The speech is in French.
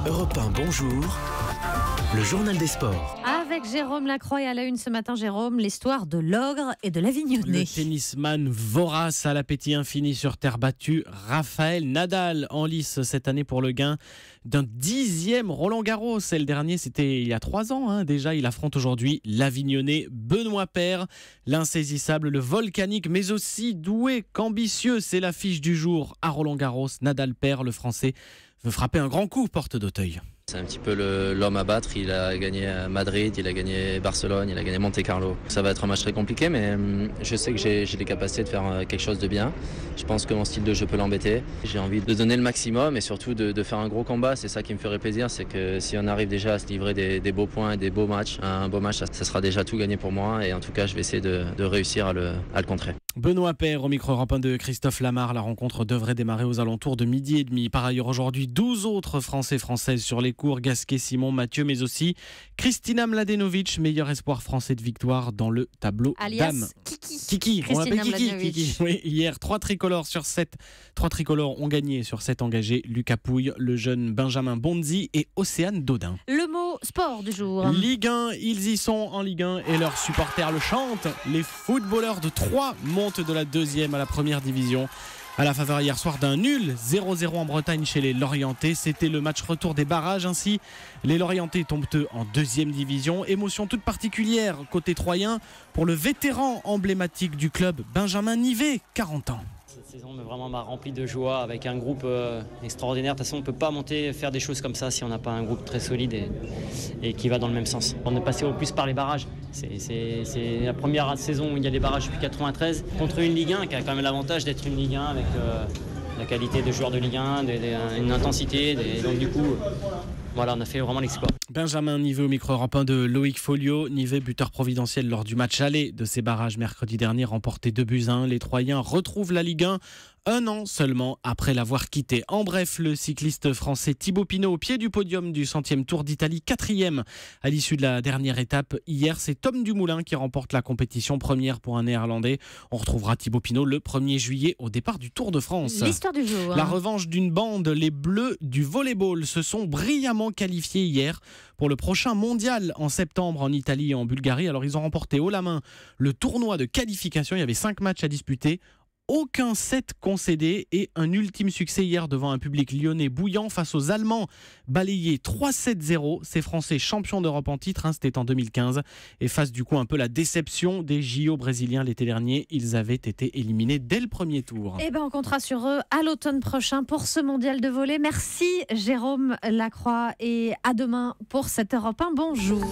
Europe 1, bonjour. Le journal des sports. Avec Jérôme Lacroix et à la une ce matin, Jérôme, l'histoire de l'ogre et de l'Avignonnais. Le tennisman vorace à l'appétit infini sur terre battue, Rafael Nadal en lice cette année pour le gain d'un 10e Roland-Garros. Et le dernier, c'était il y a 3 ans. Déjà, il affronte aujourd'hui l'Avignonnais Benoît Paire. L'insaisissable, le volcanique, mais aussi doué qu'ambitieux. C'est l'affiche du jour à Roland-Garros. Nadal Paire, le Français, veut frapper un grand coup porte d'Auteuil. C'est un petit peu l'homme à battre. Il a gagné Madrid, il a gagné Barcelone, il a gagné Monte-Carlo. Ça va être un match très compliqué, mais je sais que j'ai les capacités de faire quelque chose de bien. Je pense que mon style de jeu peut l'embêter. J'ai envie de donner le maximum et surtout de faire un gros combat. C'est ça qui me ferait plaisir, c'est que si on arrive déjà à se livrer des beaux points et des beaux matchs, un beau match, ça sera déjà tout gagné pour moi. Et en tout cas, je vais essayer de réussir à le contrer. Benoît Paire au micro Europe 1 de Christophe Lamar. La rencontre devrait démarrer aux alentours de 12h30. Par ailleurs, aujourd'hui, 12 autres Françaises sur les cours. Gasquet, Simon, Mathieu, mais aussi Kristina Mladenovic, meilleur espoir français de victoire dans le tableau d'âme. Kiki, on l'appelle Kiki. Oui, hier, 3 tricolores sur 7. 3 tricolores ont gagné sur 7 engagés. Lucas Pouille, le jeune Benjamin Bonzi et Océane Dodin. Le mot sport du jour. Ligue 1, ils y sont en Ligue 1 et leurs supporters le chantent. Les footballeurs de Troyes montent de la 2e à la 1re division. À la faveur hier soir d'un nul 0-0 en Bretagne chez les Lorientais. C'était le match retour des barrages. Ainsi, les Lorientais tombent eux en 2e division. Émotion toute particulière côté troyen pour le vétéran emblématique du club, Benjamin Nivet, 40 ans. Cette saison m'a rempli de joie avec un groupe extraordinaire. De toute façon, on ne peut pas faire des choses comme ça si on n'a pas un groupe très solide et qui va dans le même sens. On est passé au plus par les barrages. C'est la première saison où il y a des barrages depuis 93 contre une Ligue 1 qui a quand même l'avantage d'être une Ligue 1 avec la qualité de joueurs de Ligue 1, une intensité. Donc du coup, voilà, on a fait vraiment l'exploit. Benjamin Nivet au micro Europe 1 de Loïc Folio. Nivet, buteur providentiel lors du match aller de ces barrages mercredi dernier, remporté 2-1. Les Troyens retrouvent la Ligue 1 un an seulement après l'avoir quitté. En bref, le cycliste français Thibaut Pinot au pied du podium du 100e Tour d'Italie, 4e à l'issue de la dernière étape. Hier, c'est Tom Dumoulin qui remporte la compétition, première pour un Néerlandais. On retrouvera Thibaut Pinot le 1er juillet au départ du Tour de France. L'histoire du jour. La revanche d'une bande, les Bleus du volleyball se sont brillamment qualifiés hier pour le prochain mondial en septembre en Italie et en Bulgarie. Alors ils ont remporté haut la main le tournoi de qualification. Il y avait 5 matchs à disputer. Aucun set concédé et un ultime succès hier devant un public lyonnais bouillant face aux Allemands balayés 3-7-0. Ces Français champions d'Europe en titre, c'était en 2015, et face du coup un peu la déception des JO brésiliens l'été dernier. Ils avaient été éliminés dès le premier tour. Eh ben, on comptera sur eux à l'automne prochain pour ce mondial de volley. Merci Jérôme Lacroix et à demain pour cette Europe 1. Bonjour.